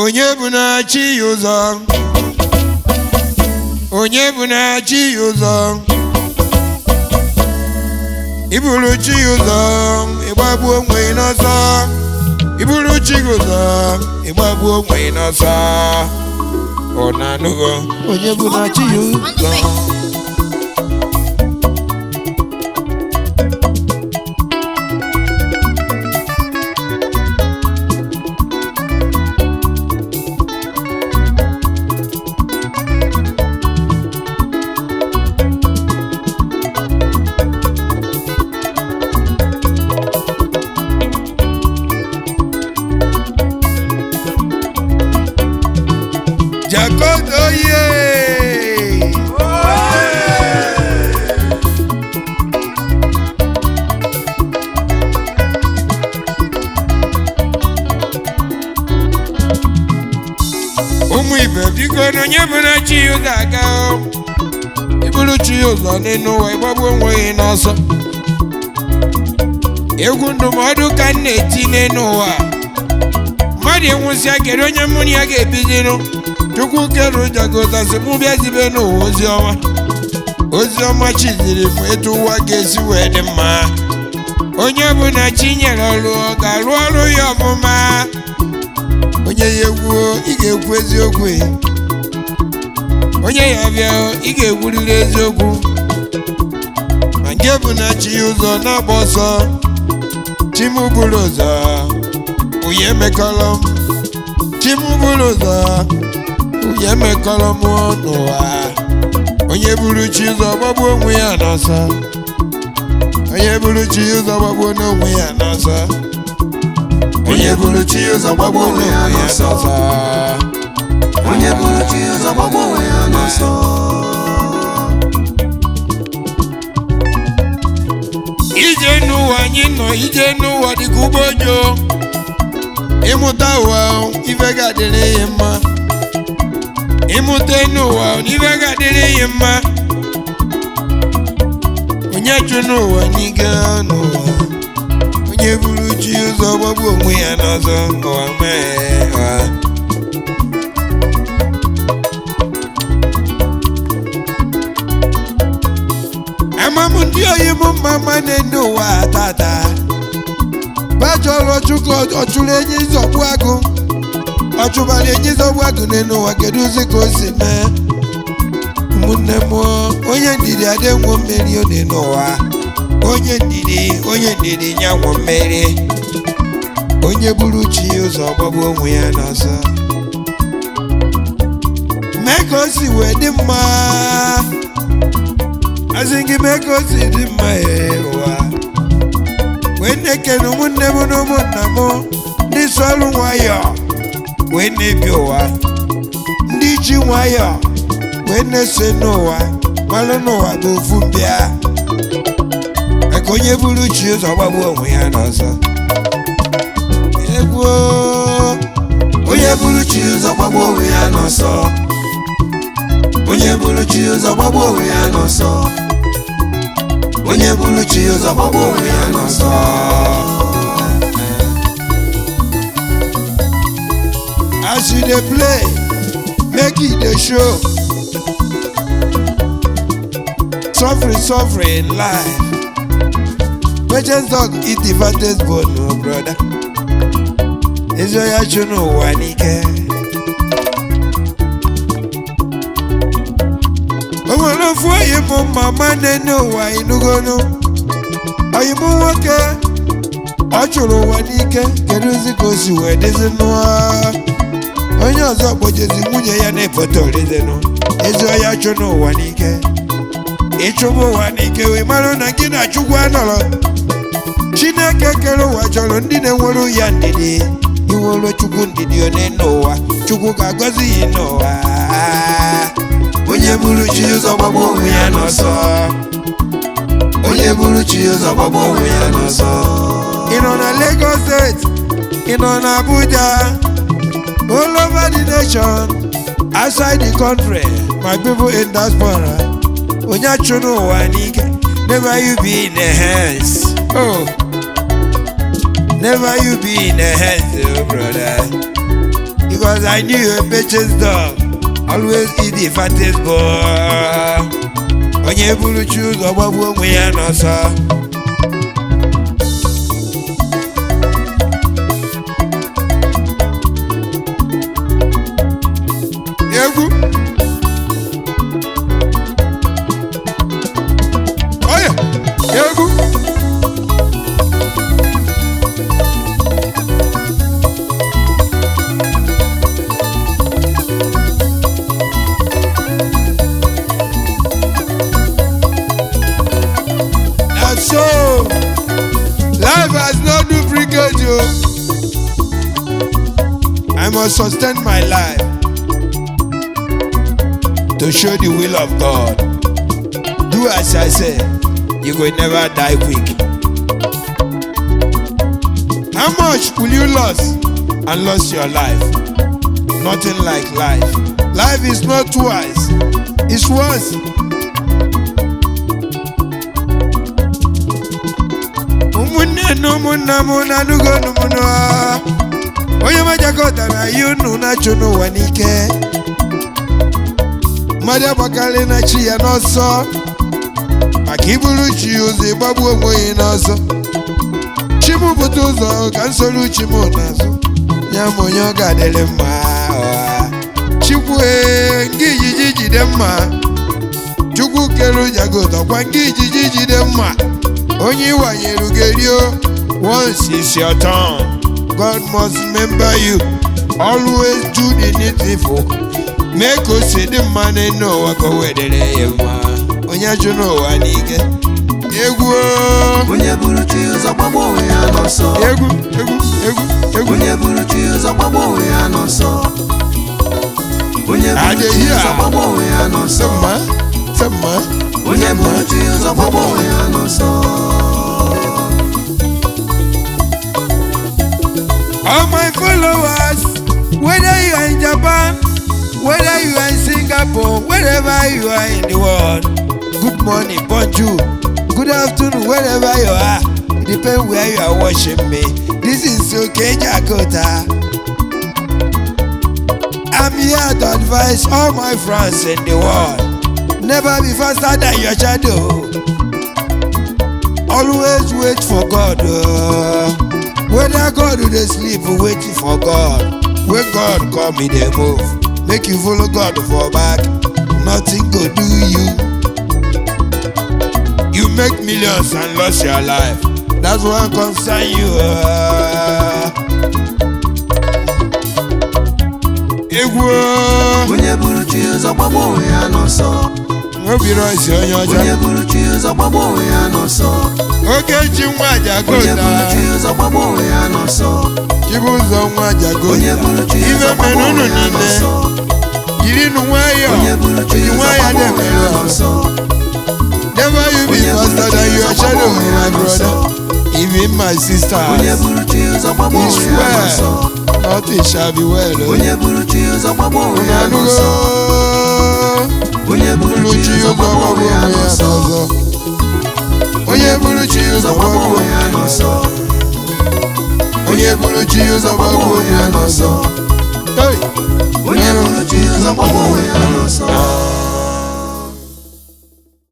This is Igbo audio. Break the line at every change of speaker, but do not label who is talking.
onye bụ na-achị ya ụzọ onye bụ na-achị ya ụzọ iburu chi ya ụzọ ịgbagbu onwe gị n'ọsọ iburu chi gị ụzọ ịgbagbu onwe gị n'ọsọ ọ na-anụgo onye bụ na-achị ya ụzọ Jacob oye ụmụ ibe biko na onye bụ na chi ya ụzọ aga iburu chi ya ụzọ n'elu ụwa ịgbagbu onwe gị n'ọsọ egwu ndụmọdụ ka m na-eti n'elu ụwa mmadụ enwụsịa kedu onye mụ na ya ga-ebidoro Chukwu kere ụjọgotasị mụ bịa zibe n'ụwa oziọma chiziri m etu ụwa ga-esi wee dị mma onye bụ na chi nyere ọrụ ọ ga-arụ ọrụ ya ọfụma onye ya egwu ị ga-ekwu eziokwu onye ya bịa ị ga-ekwurịrị eziokwu ma nke bụ na chi ya ụzọ na-agba ọsọ chi m buru ụzọ onye emekọrọ m chi m buru ụzọ onye mekọrọ m n'ụwa onye buru chi ụzọ gbagbuo onwe ya n'ọsọ onye buru chi ụzọ gbagbuo n'onwe ya n'ọsọ onye buru chi ụzọ gbagbuo onwe ya n'ọsọ
onye buru chi ụzọ gbagbuo onwe ya n'ọsọ
ije n'ụwa anyị nọ ije n'ụwa dịka ụgbọ ojoo ịmụta ụwa ife ga-adịrị ya mma ịmụta n'ụwa n'ife ga-adịrị ya mma onye chụ n'ụwa n'ike n'ụwa onye buru chi ụzọ gbagbu onwe ya n'ọzọ ụwa mee ama m ndị oyi m mma mma na-ene ụwa tata bachọrọ chukwu ọchụrụ enyi nzọgbu agụ ọ chụbara enyi zọgbu agụ n'elu ụwa kedu ụzọ ka o si mee ụmụnne m onye ndidi adị nwụ mmeri ọ dị n'ụwa onye ndidi ya nwụ mmeri onye buru chi ụzọ gbagbu onwe ya n'ọsọ mee ka o si wee dị mma asị gị mee ka o si dị mma ụwa wee na-ekene ụmụnne m na ụmụnna m ndị so ọrụ nwayọọ wee na-ebi ụwa ndị ji nwayọọ wee na-eso n'ụwa malụ n'ụwa bụ ofu mbịa maka onye buru chi ụzọ gbagbuo onwe ya n'ọzọ egwu
onye buru chi ụzọ gbagbuo onwe ya n'ọsọ onye buru chi ụzọ gbagbuo onwe ya n'ọsọ onye buru chi ụzọ gbagbuo onwe ya n'ọsọ
as you dey play make e dey show suffering life patience dog eat the fattest bone o brother ezi onye chụ n'ụwa n'ike o nwere ofu oyi m mama na-ene ụwa inugonu oyi m nwoke ọ chụrụ ụwa n'ike kedu ozi ka o si wee dịzi nụọ onye ọzọ kpojezi nwunye ya na-efoto orizenụ ezi onye chụ n'ụwa n'ike ịchụba ụwa n'ike wee mara na gị na Chukwu anọrọ Chineke kere ụwa chọrọ ndị na-enwere ya ndidi inwere Chukwu ndidi one n'ụwa Chukwu ga-agọzi ya n'ụwa
onye buru chi ụzọ gbagbuo onwe ya n'ọsọ onye buru chi ụzọ gbagbuo onwe ya n'ọsọ
ị nọ na Lagos State ị nọ na Abuja all over the nation outside the country my people in diaspora onye chụ n'ụwa n'ike never you be in the hands never you be in the hands oh brother because I knew a patience dog always eat the fattest boy. Onye buru chi ụzọ gbagbuo onwe ya n'ọsọ. Egwu oye egwu so life has no duplicate you. I must sustain my life to show the will of God. Do as I say, you will never die quick. How much will you lose and lose your life? Nothing like life. Life is not twice, it's once. Onye majakọtara ihe unu na-achụ n'ụwa n'ike mmadụ agbakarị na chi ya n'ọsọ maka iburu chi ụzọ ịgbagbu onwe ya n'ọsọ chi m bute ụzọ ka nsoro chi m n'azụ ya ma onye ọ ga-adịrị mma chikwu ngị ijiji jide mma chukwu kere ụjagota kwa ngị ijiji jide mma onye ịwanyere ugerio once is your turn. God must remember you. Always do the needful. Make us see the man and know what go where they are. Onye ajụ n'ụwa n'ike. Egwu.
Onye buru chi ụzọ gbagbuo onwe ya n'ọsọ.
Egwu.
Onye buru chi ụzọ gbagbuo onwe ya n'ọsọ. Onye buru chi ụzọ gbagbuo onwe ya n'ọsọ.
Sema.
Onye buru chi ụzọ gbagbuo onwe ya n'ọsọ.
All my followers, whether you are in Japan, whether you are in Singapore, wherever you are in the world, good morning, bonjour, good afternoon, wherever you are. It depends where you are watching me. This is Okay Jakota. I'm here to advise all my friends in the world. Never be faster than your shadow. Always wait for God. Whether God will sleep or waiting for God. When God come, he dey move. Make you follow God for back. Nothing go do you. You make millions and lost your life. That's what concern you. Egwu.
Onye buru chi ụzọ gbagbuo onwe ya n'ọsọ.
Obiro isi onye ọcha.
Onye buru chi ụzọ gbagbuo onwe ya n'ọsọ.
Ogechi nwa Jakota.
Onye buru chi ụzọ gbagbuo onwe ya n'ọsọ.
Chibuzo nwa Jakota.
Onye buru chi ụzọ gbagbuo onwe ya n'ọsọ.
Jirinu nwayọ.
Onye buru chi ụzọ gbagbuo onwe ya n'ọsọ.
Never you be faster than your shadow, my brother. Even my sister.
Onye buru chi ụzọ gbagbuo onwe ya n'ọsọ.
Nothing shall be well.
Onye buru chi ụzọ gbagbuo onwe ya n'ọsọ. Onye buru chi ụzọ gbagbuo onwe ya n'ọsọ.
Onye buru chi ụzọ gbagbuo onwe ya n'ọsọ. Onye buru chi ụzọ gbagbuo onwe ya n'ọsọ.
Onye buru chi ụzọ gbagbuo onwe ya n'ọsọ.